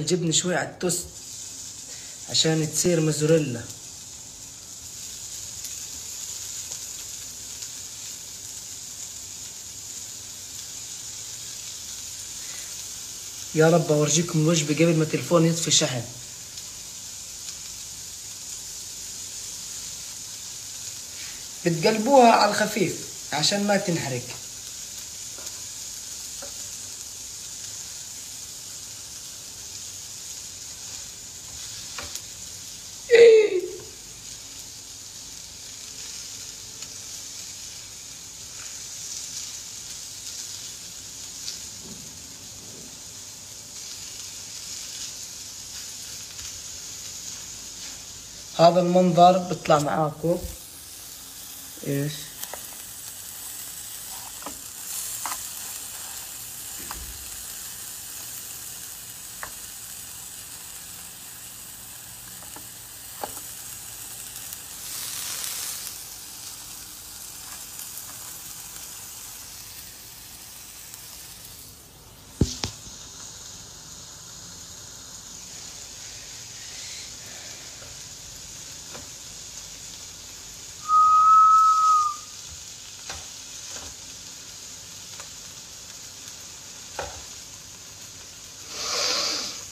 الجبنة شوي على التوست عشان تصير موزاريلا. يا رب اورجيكم الوجبة قبل ما تلفون يطفي شحن. بتقلبوها على الخفيف عشان ما تنحرق. هذا المنظر بيطلع معاكم ايش؟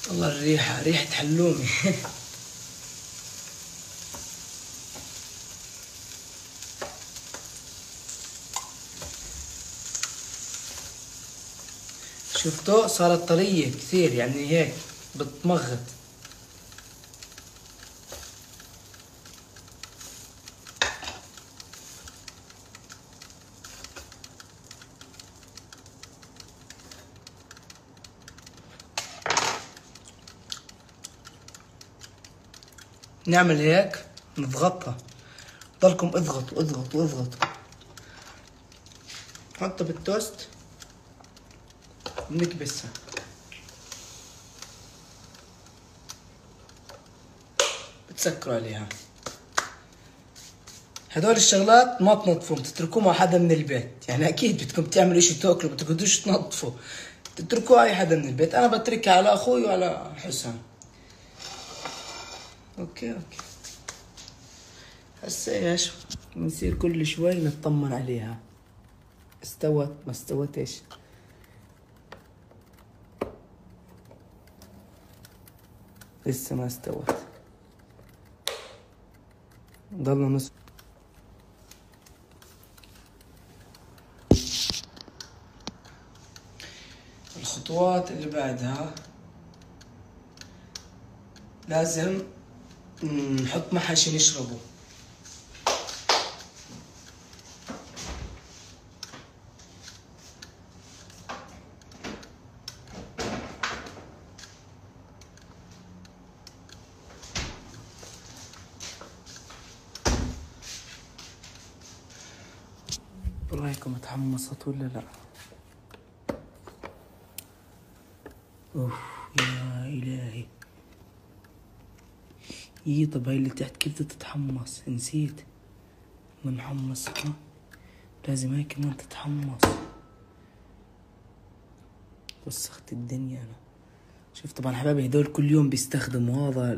والله الريحة ريحة حلومي. شفتوا صارت طرية كثير يعني هيك بتمغط. نعمل هيك نضغطها، ضلكم اضغطوا اضغطوا اضغطوا. حطها بالتوست ونكبسها. بتسكروا عليها. هدول الشغلات ما تنظفوا، تتركوها مع حدا من البيت، يعني اكيد بدكم تعملوا اشي تاكلوا ما تقعدوش تنظفوا، تتركوها اي حدا من البيت. انا بتركها على اخوي وعلى حسام. اوكي هسه ايش بنصير كل شوي نطمن عليها استوت ما استوت. ايش لسه ما استوت، ضلنا نص. الخطوات اللي بعدها لازم نحط محشي نشربه. برايكم اتحمصت ولا لا؟ اوف يا الهي. طب هاي اللي تحت كيف بدها تتحمص؟ نسيت منحمصها، لازم هاي كمان تتحمص. وسخت الدنيا انا. شوف طبعا حبايبي هدول كل يوم بيستخدموا هذا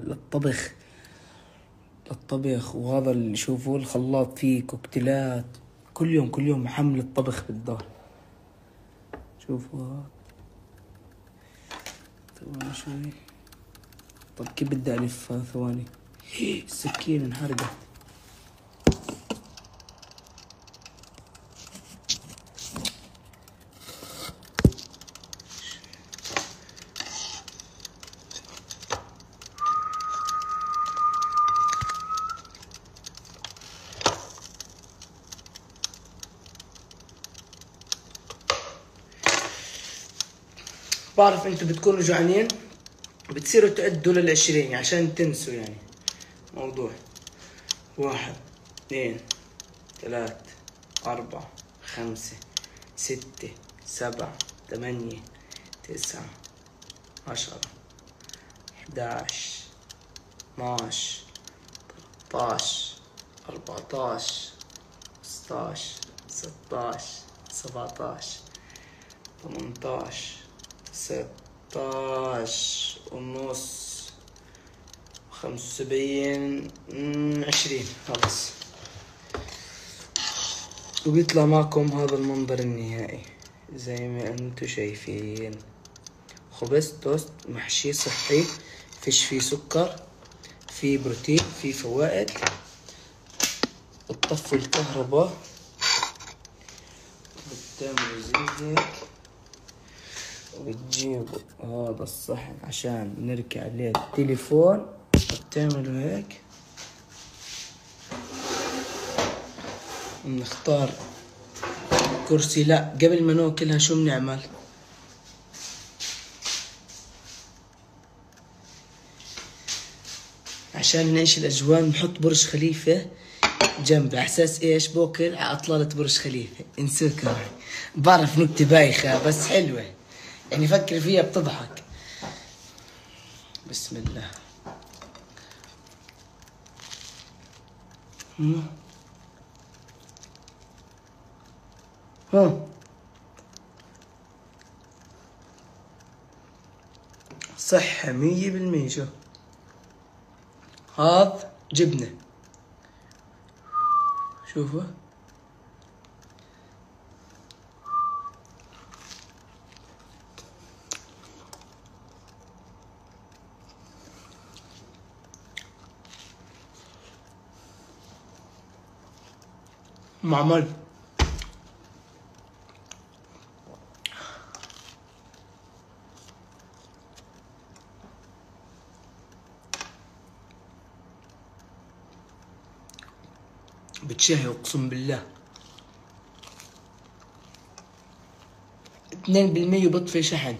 للطبخ وهذا اللي شوفوا الخلاط فيه كوكتيلات. كل يوم محمل الطبخ بالدار. شوفوا ثواني شوي. طب كيف بدي ألفها؟ ثواني. السكين انحرقت. بعرف انتوا بتكونوا جوعانين بتصيروا تعدوا لل20 عشان تنسوا يعني موضوع. 1 2 3 4 5 6 7 8 9 10 11 12 13 14 15 16 17 18 16 ونص 75 20 خلص. وبيطلع معكم هذا المنظر النهائي زي ما انتو شايفين. خبز توست محشي صحي، فيش فيه سكر، فيه بروتين، فيه فوائد. بتطفوا الكهرباء، بتعملوا زي هيك، وبتجيبوا هذا الصحن عشان نركي عليه التليفون، بتعملوا هيك. نختار كرسي. لا، قبل ما ناكلها شو بنعمل؟ عشان نعيش الاجواء نحط برج خليفة جنب، على اساس ايش؟ باكل على اطلالة برج خليفة. انسوكم، بعرف نكتة بايخة بس حلوة، يعني فكر فيها بتضحك. بسم الله. ها صحة 100%. شو هذا؟ جبنة. شوفوا معمل. بتشهي اقسم بالله. 2% بطفي شحن.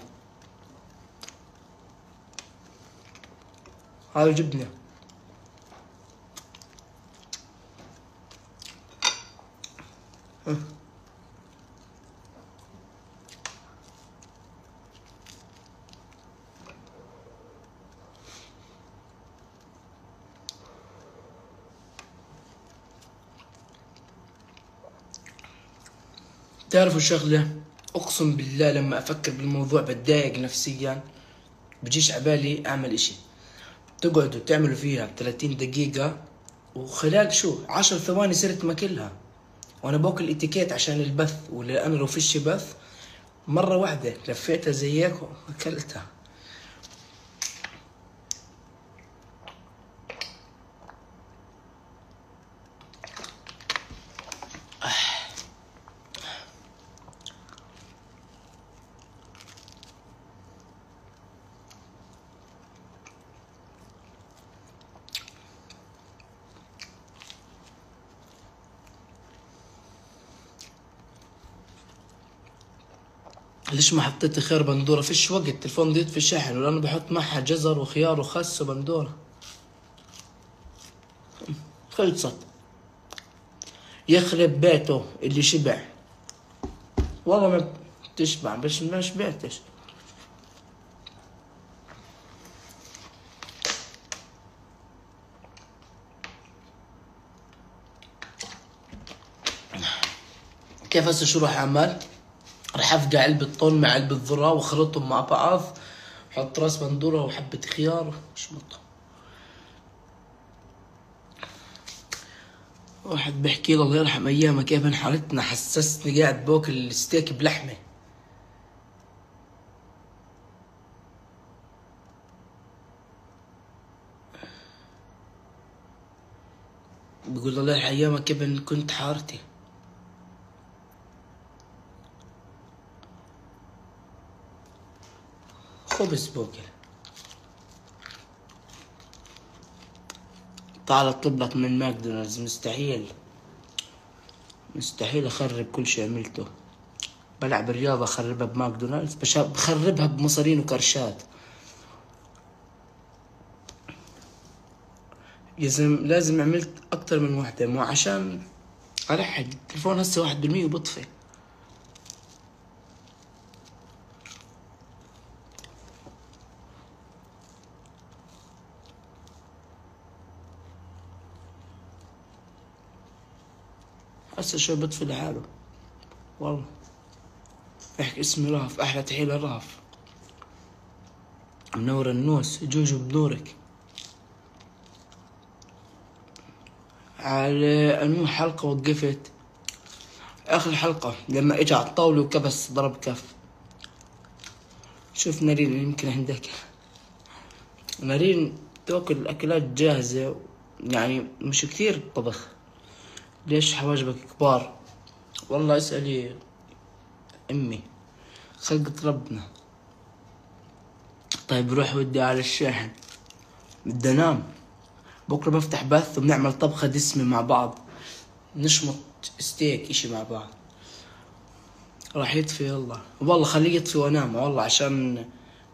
هاي جبنة. تعرفوا شغلة؟ اقسم بالله لما افكر بالموضوع بتضايق نفسيا، بجيش عبالي اعمل اشي. تقعدوا تعملوا فيها 30 دقيقة، وخلال شو 10 ثواني صرت ماكلها. وانا باكل اتيكيت عشان البث، ولا انا لو فيش بث مرة واحدة لفيتها زي هيك واكلتها. ليش ما حطيت خيار بندورة؟ فيش وقت، التلفون ضيط في الشحن، ولا انا بحط معها جزر وخيار وخس وبندورة. خلصت. يخرب بيته اللي شبع. والله ما تشبع، بس ما شبعتش. كيف هسه شو راح اعمل؟ راح افقع علبة طن مع علبة ذرة واخلطهم مع بعض، حط راس بندورة وحبة خيار وشمطهم. واحد بيحكي لي الله يرحم ايامه كيف انحرتنا، حسسني قاعد باكل ستيك بلحمة. بيقول الله يرحم ايامك كيف كنت حارتي. خبز باكل. تعال اطلب لك من ماكدونالدز. مستحيل، مستحيل اخرب كل شيء عملته. بلعب الرياضة اخربها بماكدونالدز، بخربها بمصارين وكرشات. لازم عملت اكتر من وحدة، مو عشان الحق التلفون هسه 1% وبطفي. هسه شو بطفي لحاله. والله احكي اسمي رهف، احلى تحية لرهف. منور النوس، جوجو بنورك. على انو حلقة وقفت، اخر حلقة لما اجى على الطاولة وكبس ضرب كف. شوف نارين يمكن عندك، نارين تاكل اكلات جاهزة يعني مش كثير طبخ. ليش حواجبك كبار؟ والله اسألي امي، خلقة ربنا. طيب روح ودي على الشاحن، بدي انام. بكرة بفتح بث وبنعمل طبخة دسمة مع بعض، نشمط ستيك اشي مع بعض. راح يطفي يلا، والله خليه يطفي وانام والله، عشان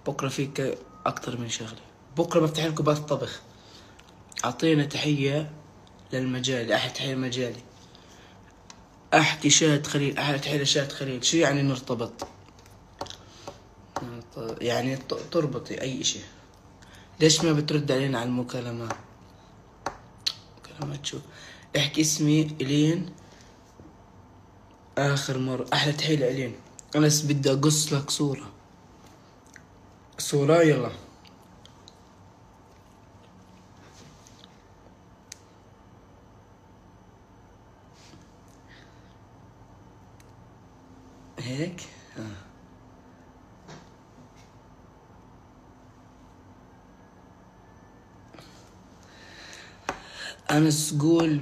بكرة فيك اكتر من شغلة. بكرة بفتح لكم بث طبخ. اعطينا تحية للمجالي، احلى تحية للمجالي. احكي شاهد خليل، احلى تحية لشاهد خليل. شو يعني نرتبط؟ يعني تربطي اي اشي. ليش ما بترد علينا على المكالمات؟ مكالمات شو؟ احكي اسمي الين اخر مرة. احلى تحية لإلين. انا بدي اقص لك صورة يلا. هيك انس قول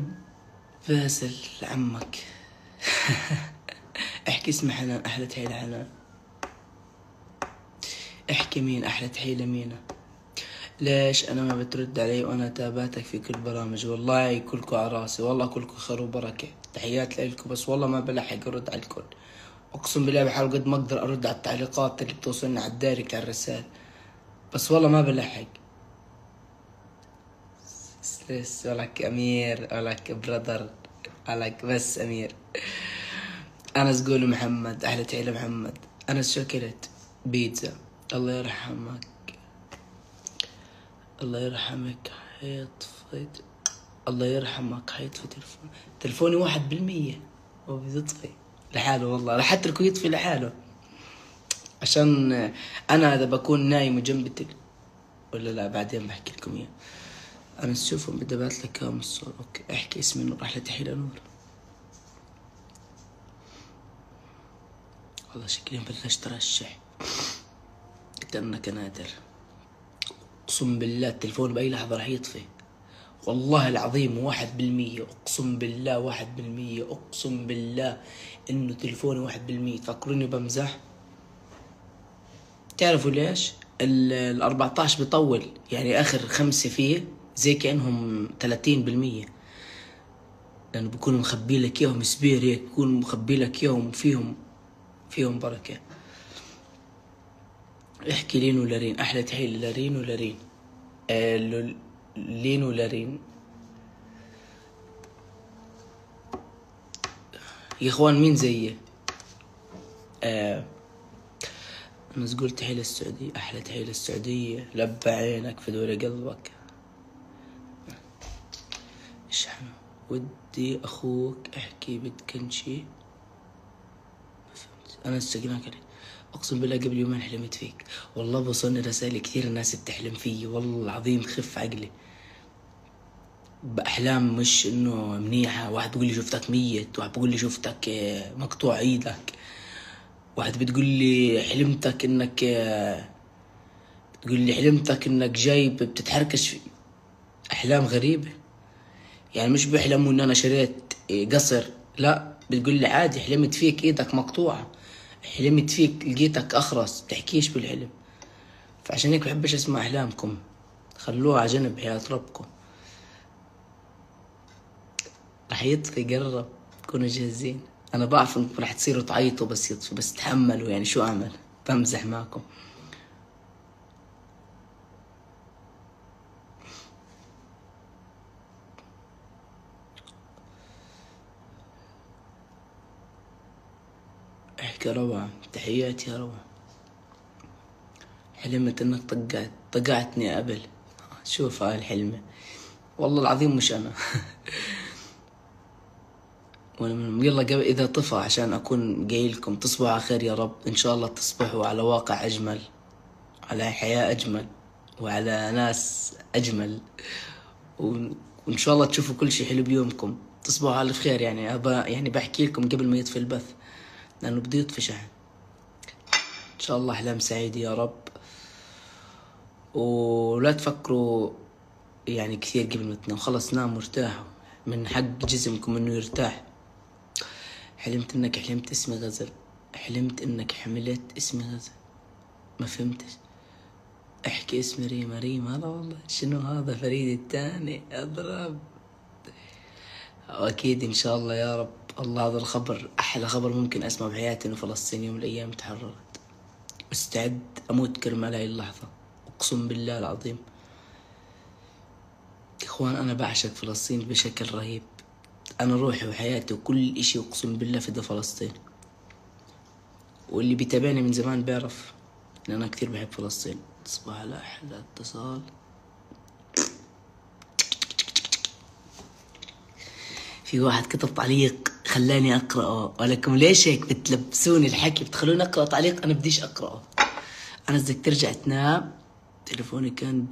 باسل لعمك. احكي اسم حنان، احلى تحية لحنان. احكي مين، احلى تحية لمينا. ليش انا ما بترد علي وانا تابعتك في كل برامج؟ والله كلكم على راسي، والله كلكم خير وبركة. تحيات لكم، بس والله ما بلحق ارد على الكل. اقسم بالله بحاول قد ما اقدر ارد على التعليقات اللي بتوصلنا على الدايركت على الرسائل، بس والله ما بلحق. ستريس ولك امير، ولك برادر، ولك بس امير. انس قول محمد، احلى تحية لمحمد. انس شوكلت بيتزا. الله يرحمك، الله يرحمك. حيطفي، الله يرحمك. حيطفي تلفوني 1%، هو بيطفي لحاله. والله رح اتركه يطفي لحاله، عشان انا اذا بكون نايم وجنبي ولا لا بعدين بحكي لكم اياه. انا تشوفهم بدي ابعث لك كام الصور. اوكي احكي اسمي نور، احلى تحية لنور. والله شكلي بلشت ارشح كأنك نادر. اقسم بالله التلفون باي لحظة رح يطفي، والله العظيم 1%. اقسم بالله 1%، اقسم بالله انه تلفوني 1%. تفكروني بمزح؟ تعرفوا ليش؟ ال 14 بيطول، يعني اخر 5 فيه زي كأنهم 30%، لانه بكون مخبي لك اياهم سبير هيك، بكون مخبي لك اياهم فيهم بركة. احكي لين ولارين، احلى تحية للارين ولارين. لين ولارين يا اخوان. مين زيي؟ انا تقول تحية للسعودية، احلى تحية للسعودية. لبى عينك في دور قلبك. اشحن ودي اخوك، احكي بتكنشي. ما فهمت. انا استقناك عليك. اقسم بالله قبل يومين حلمت فيك. والله بوصلني رسائل كثير الناس بتحلم فيي، والله العظيم خف عقلي باحلام مش انه منيحة. واحد بيقول لي شفتك ميت، واحد بيقول لي شفتك مقطوع ايدك، واحد بتقول لي حلمتك انك جاي بتتحركش في احلام غريبة. يعني مش بيحلموا ان انا شريت قصر، لا، بتقول لي عادي حلمت فيك ايدك مقطوعة، حلمت فيك لقيتك اخرس، بتحكيش بالحلم. فعشان هيك بحبش اسمع احلامكم، خلوها على جنب حياة ربكم. رح يطفي، قرب، كونوا جاهزين. انا بعرف انكم رح تصيروا تعيطوا بس يطفي، بس تحملوا، يعني شو اعمل؟ بمزح معكم. احكي روعة، تحياتي يا روعة. حلمت انك طقعتني قبل. شوف هاي الحلمة، والله العظيم مش انا. يلا قبل اذا طفى عشان اكون قايلكم تصبحوا على خير يا رب. ان شاء الله تصبحوا على واقع اجمل، على حياة أجمل وعلى ناس أجمل، وإن شاء الله تشوفوا كل شيء حلو بيومكم. تصبحوا على خير. يعني أبا يعني بحكي لكم قبل ما يطفي البث لأنه بده يطفي شحن. إن شاء الله أحلام سعيدة يا رب، ولا تفكروا يعني كثير قبل ما تنام. خلص ناموا ارتاحوا، من حق جسمكم إنه يرتاح. حلمت إنك حلمت اسمي غزل، حلمت إنك حملت اسمي غزل، ما فهمتش. احكي اسمي ريما. ريما هذا والله شنو هذا؟ فريد الثاني اضرب. واكيد ان شاء الله يا رب. الله هذا الخبر احلى خبر ممكن اسمعه بحياتي، انه فلسطين يوم من الايام تحررت. مستعد اموت كرمال هاي اللحظة، اقسم بالله العظيم. اخوان انا بعشق فلسطين بشكل رهيب، انا روحي وحياتي وكل اشي اقسم بالله فدا فلسطين. واللي بيتابعني من زمان بيعرف ان انا كثير بحب فلسطين. تصبح على احلى اتصال. في واحد كتب تعليق خلاني اقرأه، ولكم ليش هيك بتلبسوني الحكي؟ بتخلوني اقرأ تعليق انا بديش اقرأه. انا بدك ترجع تنام، تليفوني كان